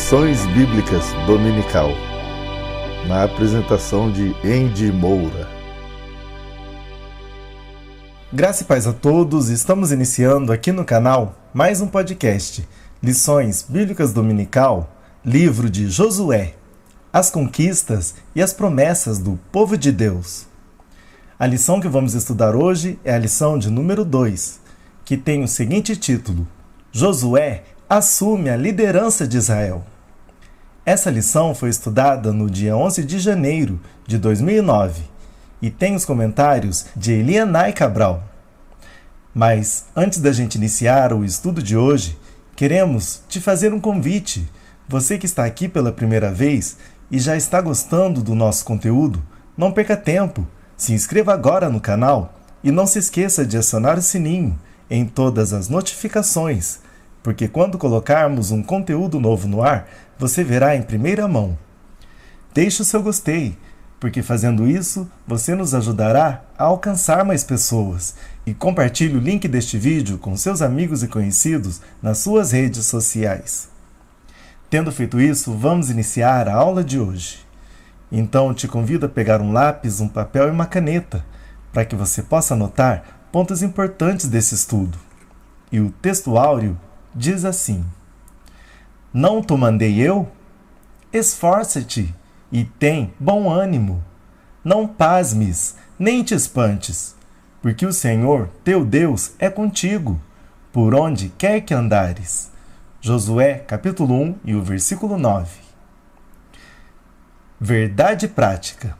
Lições Bíblicas Dominical, na apresentação de Andy Moura. Graça e paz a todos, estamos iniciando aqui no canal mais um podcast, Lições Bíblicas Dominical, livro de Josué, as conquistas e as promessas do povo de Deus. A lição que vamos estudar hoje é a lição de número 2, que tem o seguinte título: Josué assume a liderança de Israel. Essa lição foi estudada no dia 11 de janeiro de 2009 e tem os comentários de Elianai Cabral. Mas, antes da gente iniciar o estudo de hoje, queremos te fazer um convite. Você que está aqui pela primeira vez e já está gostando do nosso conteúdo, não perca tempo, se inscreva agora no canal e não se esqueça de acionar o sininho em todas as notificações, porque quando colocarmos um conteúdo novo no ar, você verá em primeira mão. Deixe o seu gostei, porque fazendo isso, você nos ajudará a alcançar mais pessoas. E compartilhe o link deste vídeo com seus amigos e conhecidos nas suas redes sociais. Tendo feito isso, vamos iniciar a aula de hoje. Então, te convido a pegar um lápis, um papel e uma caneta, para que você possa anotar pontos importantes desse estudo. E o texto áureo diz assim: Não te mandei eu? Esforça-te e tem bom ânimo. Não pasmes, nem te espantes, porque o Senhor, teu Deus, é contigo, por onde quer que andares. Josué, capítulo 1 e o versículo 9. Verdade prática.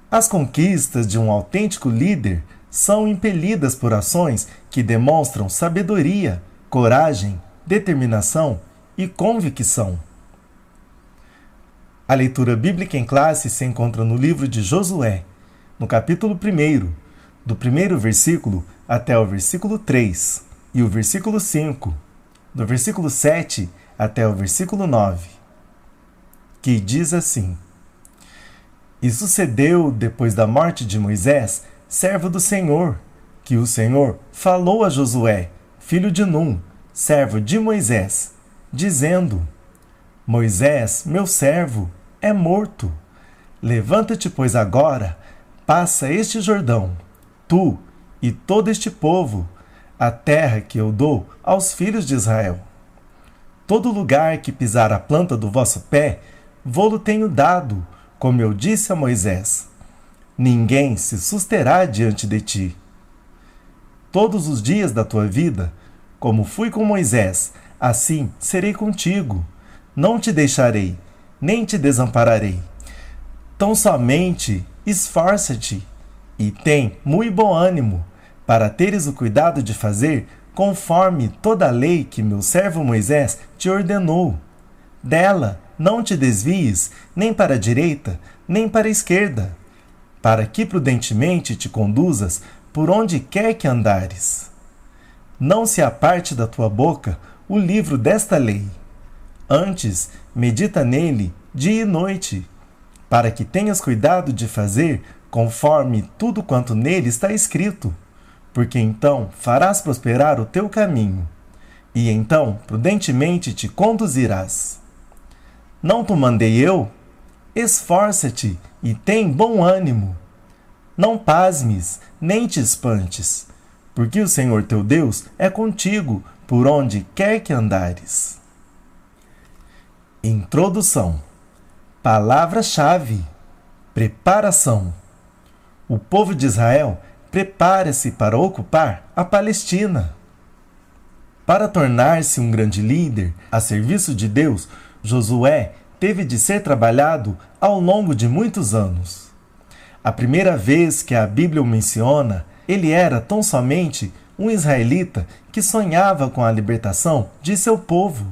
As conquistas de um autêntico líder são impelidas por ações que demonstram sabedoria, coragem, determinação e convicção. A leitura bíblica em classe se encontra no livro de Josué, no capítulo 1, do primeiro versículo até o versículo 3, e o versículo 5, do versículo 7 até o versículo 9, que diz assim: E sucedeu depois da morte de Moisés, servo do Senhor, que o Senhor falou a Josué, filho de Num, servo de Moisés, dizendo: Moisés, meu servo, é morto. Levanta-te, pois, agora, passa este Jordão, tu e todo este povo, a terra que eu dou aos filhos de Israel. Todo lugar que pisar a planta do vosso pé, vô-lo tenho dado, como eu disse a Moisés. Ninguém se susterá diante de ti. Todos os dias da tua vida, como fui com Moisés, assim serei contigo. Não te deixarei, nem te desampararei. Tão somente esforça-te e tem muito bom ânimo, para teres o cuidado de fazer conforme toda a lei que meu servo Moisés te ordenou. Dela não te desvies nem para a direita, nem para a esquerda, para que prudentemente te conduzas por onde quer que andares. Não se aparte da tua boca o livro desta lei. Antes, medita nele dia e noite, para que tenhas cuidado de fazer conforme tudo quanto nele está escrito, porque então farás prosperar o teu caminho, e então prudentemente te conduzirás. Não te mandei eu? Esforça-te e tem bom ânimo. Não pasmes, nem te espantes, porque o Senhor teu Deus é contigo por onde quer que andares. Introdução. Palavra-chave: preparação. O povo de Israel prepara-se para ocupar a Palestina. Para tornar-se um grande líder a serviço de Deus, Josué teve de ser trabalhado ao longo de muitos anos. A primeira vez que a Bíblia o menciona, ele era tão somente um israelita que sonhava com a libertação de seu povo.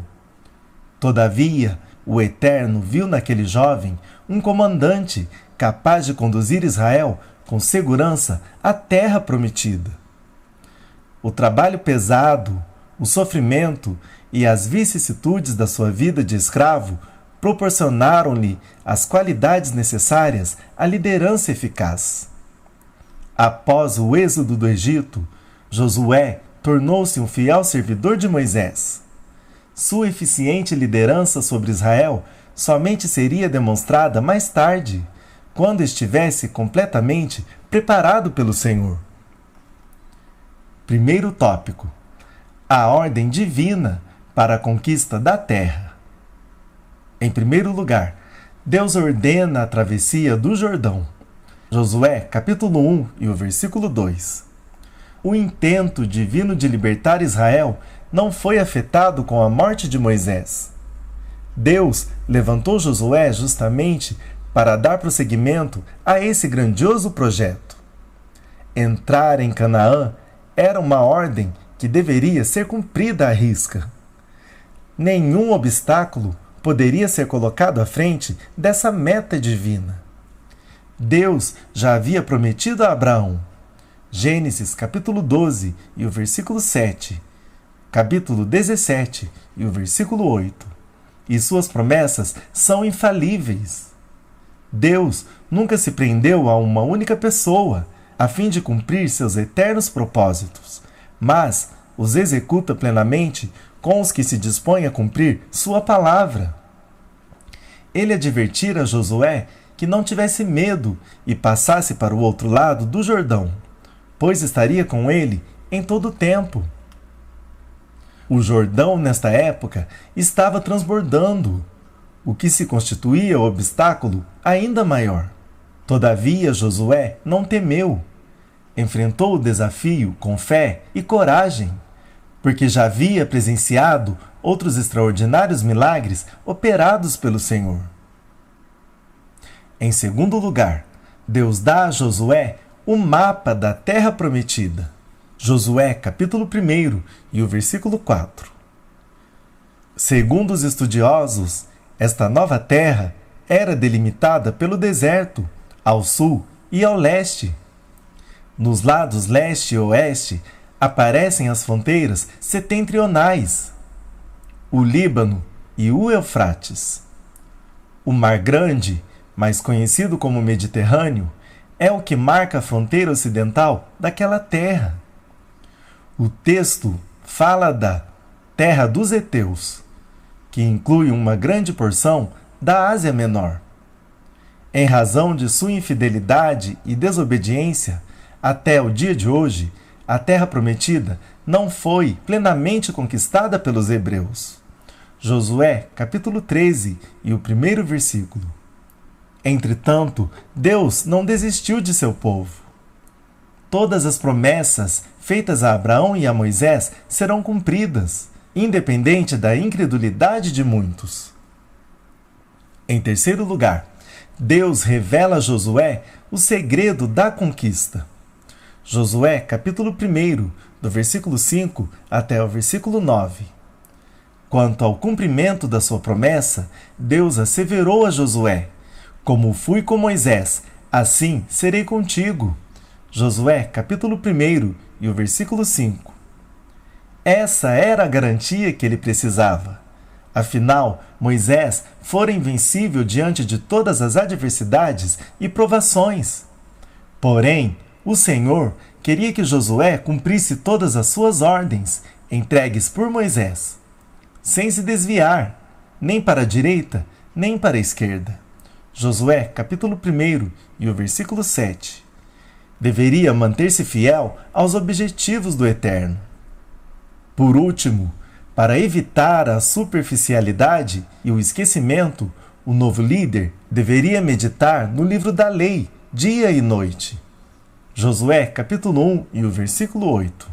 Todavia, o Eterno viu naquele jovem um comandante capaz de conduzir Israel com segurança à terra prometida. O trabalho pesado, o sofrimento e as vicissitudes da sua vida de escravo proporcionaram-lhe as qualidades necessárias à liderança eficaz. Após o êxodo do Egito, Josué tornou-se um fiel servidor de Moisés. Sua eficiente liderança sobre Israel somente seria demonstrada mais tarde, quando estivesse completamente preparado pelo Senhor. Primeiro tópico: a ordem divina para a conquista da terra. Em primeiro lugar, Deus ordena a travessia do Jordão. Josué, capítulo 1 e o versículo 2. O intento divino de libertar Israel não foi afetado com a morte de Moisés. Deus levantou Josué justamente para dar prosseguimento a esse grandioso projeto. Entrar em Canaã era uma ordem que deveria ser cumprida à risca. Nenhum obstáculo poderia ser colocado à frente dessa meta divina. Deus já havia prometido a Abraão. Gênesis capítulo 12 e o versículo 7, capítulo 17 e o versículo 8. E suas promessas são infalíveis. Deus nunca se prendeu a uma única pessoa a fim de cumprir seus eternos propósitos, mas os executa plenamente com os que se dispõem a cumprir sua palavra. Ele advertira a Josué que não tivesse medo e passasse para o outro lado do Jordão, pois estaria com ele em todo o tempo. O Jordão, nesta época, estava transbordando, o que se constituía o obstáculo ainda maior. Todavia, Josué não temeu. Enfrentou o desafio com fé e coragem, porque já havia presenciado outros extraordinários milagres operados pelo Senhor. Em segundo lugar, Deus dá a Josué o mapa da terra prometida. Josué, capítulo 1 e o versículo 4. Segundo os estudiosos, esta nova terra era delimitada pelo deserto, ao sul e ao leste. Nos lados leste e oeste aparecem as fronteiras setentrionais, o Líbano e o Eufrates. O Mar Grande, mais conhecido como Mediterrâneo, é o que marca a fronteira ocidental daquela terra. O texto fala da Terra dos Heteus, que inclui uma grande porção da Ásia Menor. Em razão de sua infidelidade e desobediência, até o dia de hoje, a Terra Prometida não foi plenamente conquistada pelos hebreus. Josué, capítulo 13 e o 1º versículo. Entretanto, Deus não desistiu de seu povo. Todas as promessas feitas a Abraão e a Moisés serão cumpridas, independente da incredulidade de muitos. Em terceiro lugar, Deus revela a Josué o segredo da conquista. Josué, capítulo 1, do versículo 5 até o versículo 9. Quanto ao cumprimento da sua promessa, Deus asseverou a Josué: como fui com Moisés, assim serei contigo. Josué, capítulo 1 e o versículo 5. Essa era a garantia que ele precisava. Afinal, Moisés fora invencível diante de todas as adversidades e provações. Porém, o Senhor queria que Josué cumprisse todas as suas ordens, entregues por Moisés, sem se desviar, nem para a direita, nem para a esquerda. Josué, capítulo 1 e o versículo 7. Deveria manter-se fiel aos objetivos do Eterno. Por último, para evitar a superficialidade e o esquecimento, o novo líder deveria meditar no livro da lei, dia e noite. Josué, capítulo 1 e o versículo 8.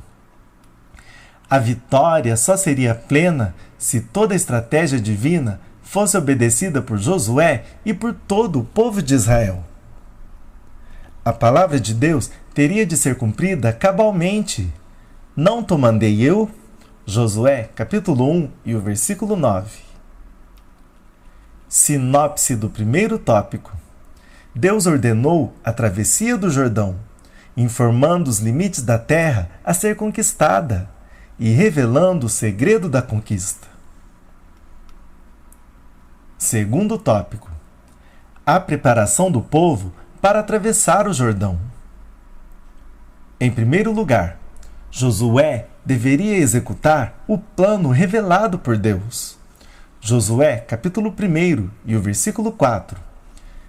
A vitória só seria plena se toda a estratégia divina fosse obedecida por Josué e por todo o povo de Israel. A palavra de Deus teria de ser cumprida cabalmente. Não te mandei eu? Josué, capítulo 1 e o versículo 9. Sinopse do primeiro tópico. Deus ordenou a travessia do Jordão, informando os limites da terra a ser conquistada e revelando o segredo da conquista. Segundo tópico. A preparação do povo para atravessar o Jordão. Em primeiro lugar, Josué deveria executar o plano revelado por Deus. Josué, capítulo 1 e o versículo 4.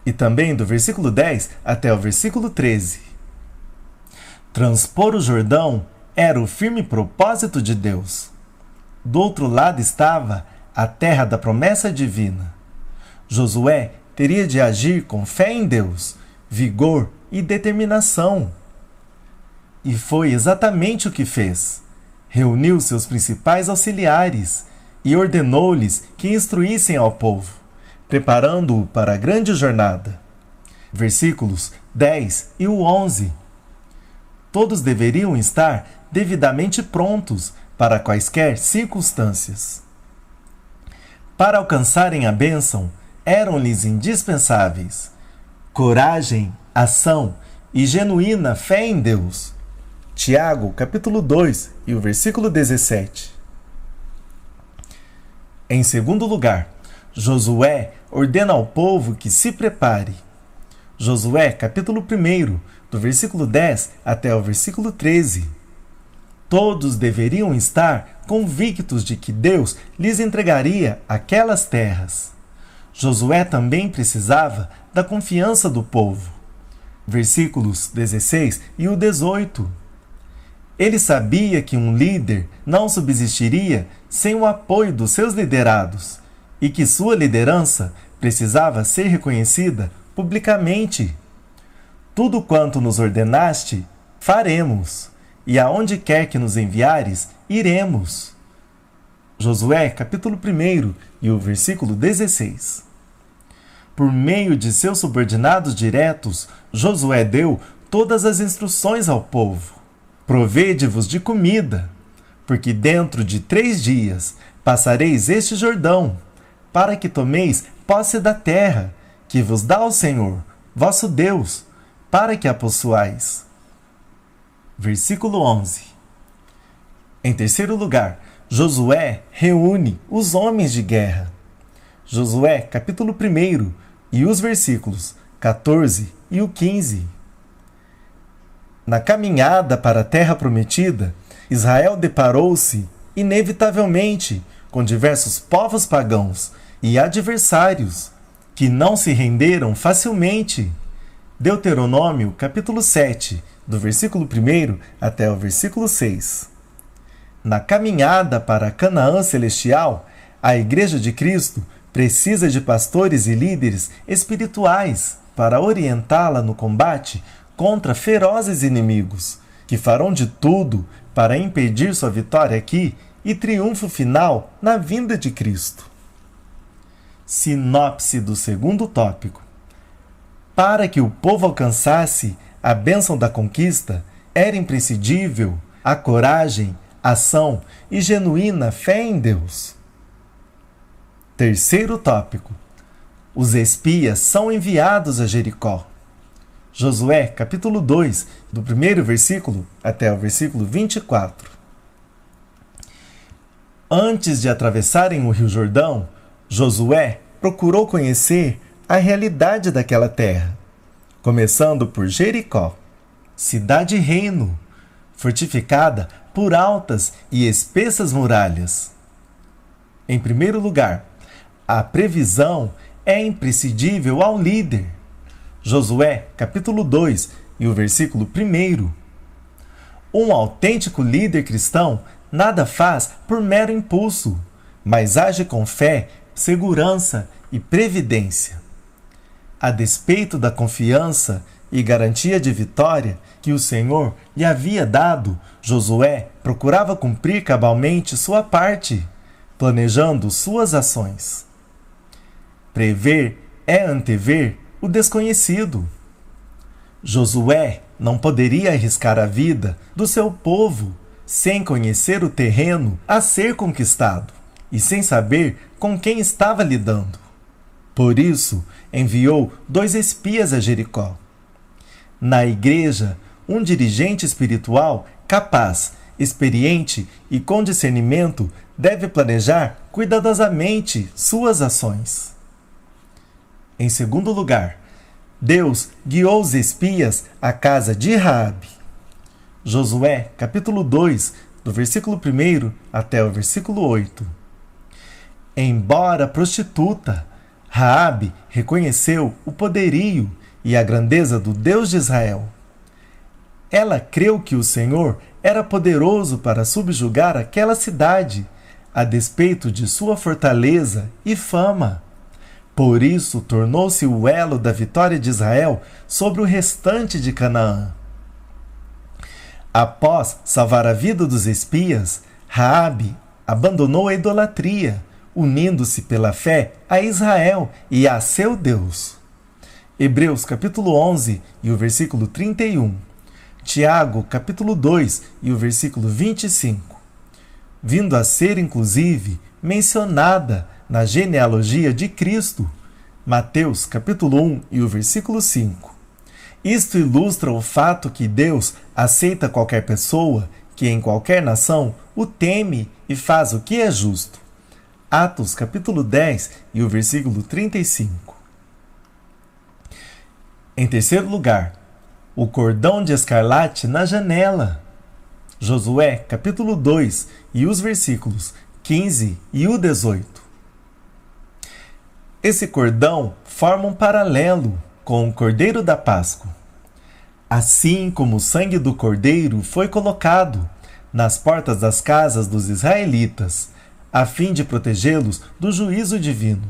E também do versículo 10 até o versículo 13. Transpor o Jordão era o firme propósito de Deus. Do outro lado estava a terra da promessa divina. Josué teria de agir com fé em Deus, vigor e determinação. E foi exatamente o que fez. Reuniu seus principais auxiliares e ordenou-lhes que instruíssem ao povo, preparando-o para a grande jornada. Versículos 10 e o 11. Todos deveriam estar devidamente prontos para quaisquer circunstâncias. Para alcançarem a bênção, eram-lhes indispensáveis coragem, ação e genuína fé em Deus. Tiago, capítulo 2 e o versículo 17. Em segundo lugar, Josué ordena ao povo que se prepare. Josué, capítulo 1, do versículo 10 até o versículo 13. Todos deveriam estar convictos de que Deus lhes entregaria aquelas terras. Josué também precisava da confiança do povo. Versículos 16 e o 18. Ele sabia que um líder não subsistiria sem o apoio dos seus liderados e que sua liderança precisava ser reconhecida publicamente. Tudo quanto nos ordenaste, faremos, e aonde quer que nos enviares, iremos. Josué, capítulo 1 e o versículo 16. Por meio de seus subordinados diretos, Josué deu todas as instruções ao povo. Provede-vos de comida, porque dentro de 3 dias passareis este Jordão, para que tomeis posse da terra, que vos dá o Senhor, vosso Deus, para que a possuais. Versículo 11. Em terceiro lugar, Josué reúne os homens de guerra. Josué, capítulo 1, e os versículos 14 e o 15. Na caminhada para a terra prometida, Israel deparou-se, inevitavelmente, com diversos povos pagãos e adversários, que não se renderam facilmente. Deuteronômio, capítulo 7, do versículo 1 até o versículo 6. Na caminhada para Canaã celestial, a Igreja de Cristo precisa de pastores e líderes espirituais para orientá-la no combate contra ferozes inimigos, que farão de tudo para impedir sua vitória aqui e triunfo final na vinda de Cristo. Sinopse do segundo tópico. Para que o povo alcançasse a bênção da conquista, era imprescindível a coragem, ação e genuína fé em Deus. Terceiro tópico. Os espias são enviados a Jericó. Josué, capítulo 2, do 1º versículo até o versículo 24. Antes de atravessarem o Rio Jordão, Josué procurou conhecer a realidade daquela terra, começando por Jericó, cidade-reino, fortificada por altas e espessas muralhas. Em primeiro lugar, a previsão é imprescindível ao líder. Josué, capítulo 2 e o versículo 1. Um autêntico líder cristão nada faz por mero impulso, mas age com fé, segurança e previdência. A despeito da confiança e garantia de vitória que o Senhor lhe havia dado, Josué procurava cumprir cabalmente sua parte, planejando suas ações. Prever é antever o desconhecido. Josué não poderia arriscar a vida do seu povo sem conhecer o terreno a ser conquistado e sem saber com quem estava lidando. Por isso, enviou 2 espias a Jericó. Na igreja, um dirigente espiritual capaz, experiente e com discernimento deve planejar cuidadosamente suas ações. Em segundo lugar, Deus guiou os espias à casa de Raabe. Josué, capítulo 2, do versículo 1 até o versículo 8. Embora prostituta, Raabe reconheceu o poderio e a grandeza do Deus de Israel. Ela creu que o Senhor era poderoso para subjugar aquela cidade, a despeito de sua fortaleza e fama. Por isso, tornou-se o elo da vitória de Israel sobre o restante de Canaã. Após salvar a vida dos espias, Raabe abandonou a idolatria, unindo-se pela fé a Israel e a seu Deus. Hebreus capítulo 11 e o versículo 31. Tiago capítulo 2 e o versículo 25. Vindo a ser, inclusive, mencionada na genealogia de Cristo, Mateus capítulo 1 e o versículo 5. Isto ilustra o fato que Deus aceita qualquer pessoa que em qualquer nação o teme e faz o que é justo. Atos capítulo 10 e o versículo 35. Em terceiro lugar, o cordão de escarlate na janela. Josué capítulo 2 e os versículos 15 e o 18. Esse cordão forma um paralelo com o Cordeiro da Páscoa. Assim como o sangue do Cordeiro foi colocado nas portas das casas dos israelitas, a fim de protegê-los do juízo divino.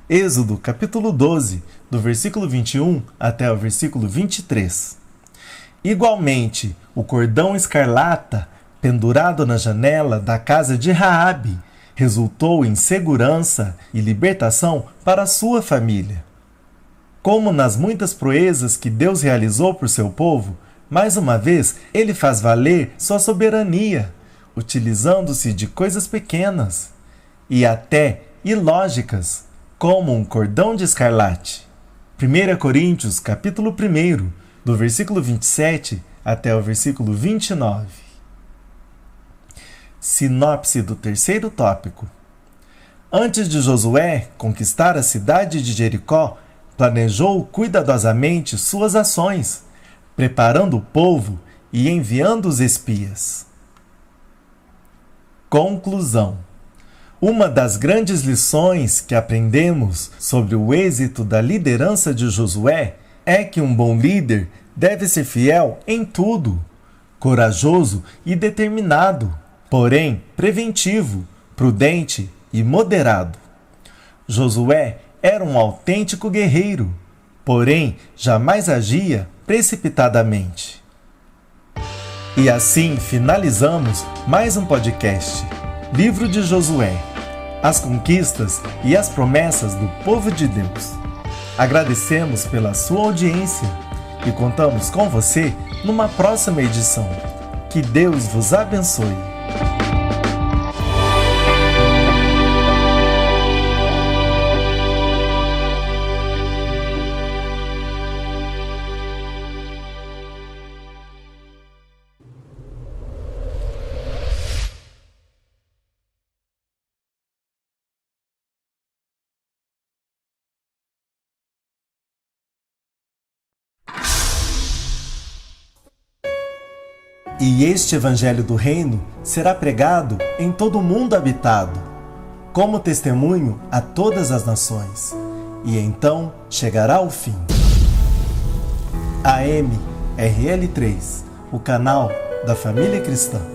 Êxodo capítulo 12, do versículo 21 até o versículo 23. Igualmente, o cordão escarlata, pendurado na janela da casa de Raabe, resultou em segurança e libertação para sua família. Como nas muitas proezas que Deus realizou por seu povo, mais uma vez ele faz valer sua soberania, utilizando-se de coisas pequenas e até ilógicas, como um cordão de escarlate. 1 Coríntios capítulo 1, do versículo 27 até o versículo 29. Sinopse do terceiro tópico. Antes de Josué conquistar a cidade de Jericó, planejou cuidadosamente suas ações, preparando o povo e enviando os espias. Conclusão. Uma das grandes lições que aprendemos sobre o êxito da liderança de Josué é que um bom líder deve ser fiel em tudo, corajoso e determinado, porém preventivo, prudente e moderado. Josué era um autêntico guerreiro, porém jamais agia precipitadamente. E assim finalizamos mais um podcast, Livro de Josué, as conquistas e as promessas do povo de Deus. Agradecemos pela sua audiência e contamos com você numa próxima edição. Que Deus vos abençoe. E este Evangelho do Reino será pregado em todo o mundo habitado, como testemunho a todas as nações, e então chegará o fim. AMRL3, o canal da família cristã.